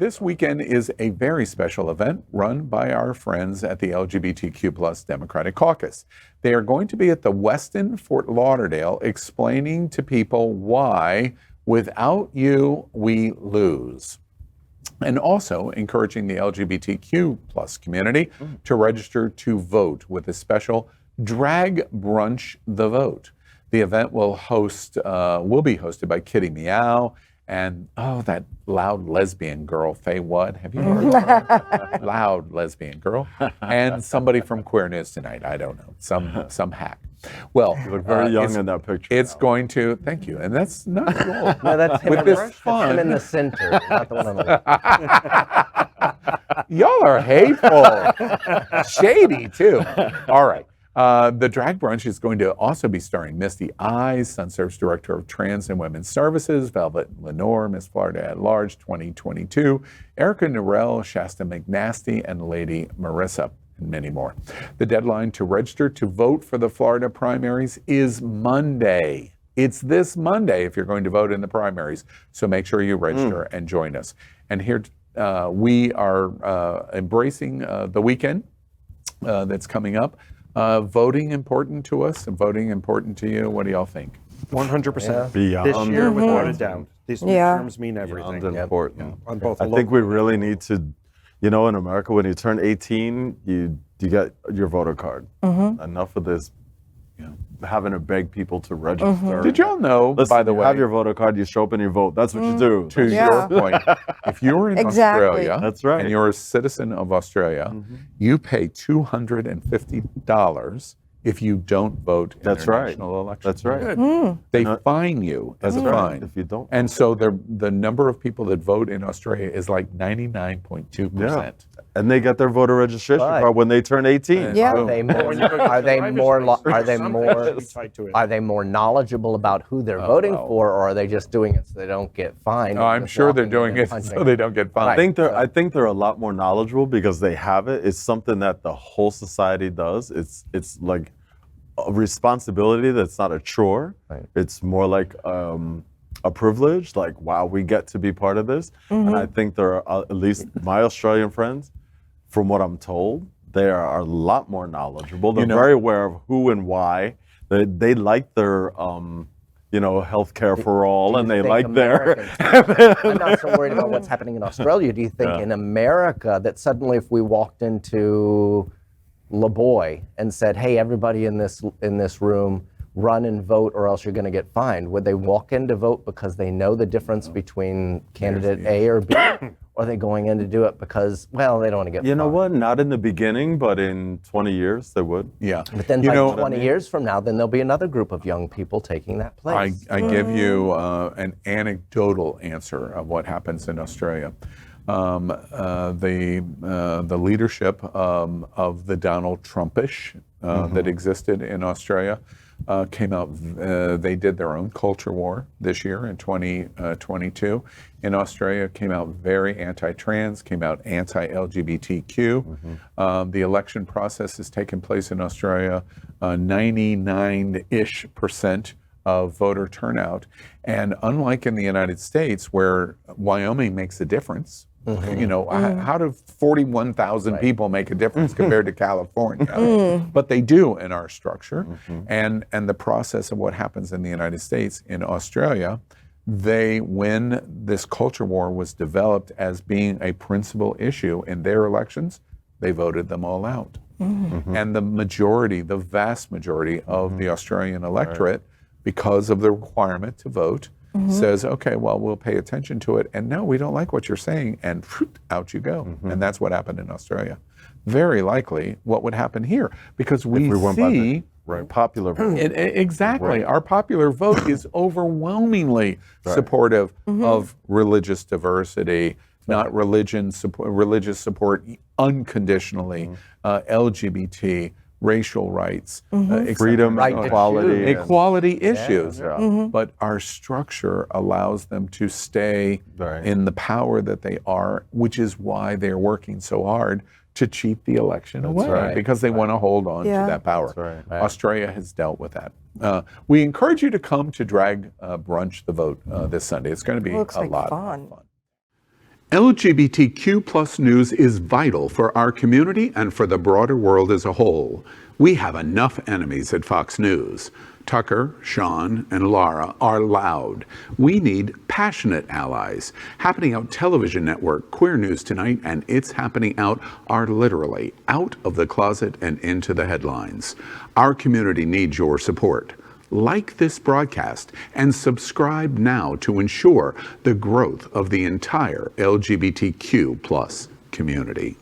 This weekend is a very special event run by our friends at the LGBTQ Democratic Caucus. They are going to be at the Weston Fort Lauderdale explaining to people why without you, we lose. And also encouraging the LGBTQ community to register to vote with a special Drag Brunch the Vote. The event will be hosted by Kitty Meow and, that loud lesbian girl, Faye What? Have you heard of her? Loud lesbian girl. And somebody from Queer News Tonight. I don't know. Some hack. Well, you look very young in that picture. It's going to, thank you. And that's not cool. No, that's him, with this fun. Him in the center, not the one on the left. Y'all are hateful. Shady, too. All right. The Drag Brunch is going to also be starring Misty Eyez, Sunserve's Director of Trans and Women's Services, Velvet LeNore, Miss Florida at Large 2022, Erika Norell, Shasta McNastie, and Lady Marisa, and many more. The deadline to register to vote for the Florida primaries is Monday. It's this Monday if you're going to vote in the primaries. So make sure you register and join us. And here we are embracing the weekend that's coming up. Voting important to us and voting important to you. What do y'all think? 100%. Beyond This year, without a doubt. These terms mean everything. Beyond important. On both I think we really need to, in America, when you turn 18, you get your voter card. Enough of this, having to beg people to register. Did y'all know, by the way, you have your voter card, you show up and you vote. That's what you do. To your point, if you're in Australia, that's right, and you're a citizen of Australia, you pay $250 if you don't vote in international elections. That's right. They fine you as a fine if you don't. And so the number of people that vote in Australia is like 99.2%. And they get their voter registration card when they turn 18. Yeah. Are they more knowledgeable about who they're voting for, or are they just doing it so they don't get fined? No, I'm sure they're doing it so they don't get fined. I think they're a lot more knowledgeable because they have it. It's something that the whole society does. It's like a responsibility that's not a chore. Right. It's more like a privilege. Like, wow, we get to be part of this. And I think there are, at least my Australian friends, from what I'm told, they are a lot more knowledgeable. They're very aware of who and why. They like their, health care for all, and they like their. I'm not so worried about what's happening in Australia. Do you think in America that suddenly, if we walked into La Boy and said, "Hey, everybody in this room, run and vote, or else you're going to get fined," would they walk in to vote because they know the difference between candidate A or B? Or are they going in to do it because, they don't want to get fined? You know what? Not in the beginning, but in 20 years, they would. Yeah. But then 20 years from now, then there'll be another group of young people taking that place. I give you an anecdotal answer of what happens in Australia. The leadership of the Donald Trumpish that existed in Australia came out, they did their own culture war this year in 2022 in Australia, came out very anti-trans, came out anti-LGBTQ. The election process has taken place in Australia, 99-ish% of voter turnout. And unlike in the United States, where Wyoming makes a difference, how do 41,000 people make a difference compared to California? But they do in our structure. And the process of what happens in the United States, in Australia, when this culture war was developed as being a principal issue in their elections, they voted them all out. And the vast majority of the Australian electorate, because of the requirement to vote, says, okay, well, we'll pay attention to it. And no, we don't like what you're saying. And out you go. And that's what happened in Australia. Very likely what would happen here, because we see popular vote. Exactly. Our popular vote is overwhelmingly supportive of religious diversity, not religious support unconditionally, LGBT, racial rights, freedom, equality issues. But our structure allows them to stay in the power that they are, which is why they're working so hard to cheat the election away, because they want to hold on to that power. Australia has dealt with that. We encourage you to come to Drag Brunch the Vote this Sunday. It's going to be a lot of fun. LGBTQ plus news is vital for our community and for the broader world as a whole. We have enough enemies at Fox News. Tucker, Sean, and Lara are loud. We need passionate allies. Happening Out Television Network, Queer News Tonight, and It's Happening Out are literally out of the closet and into the headlines. Our community needs your support. Like this broadcast and subscribe now to ensure the growth of the entire LGBTQ plus community.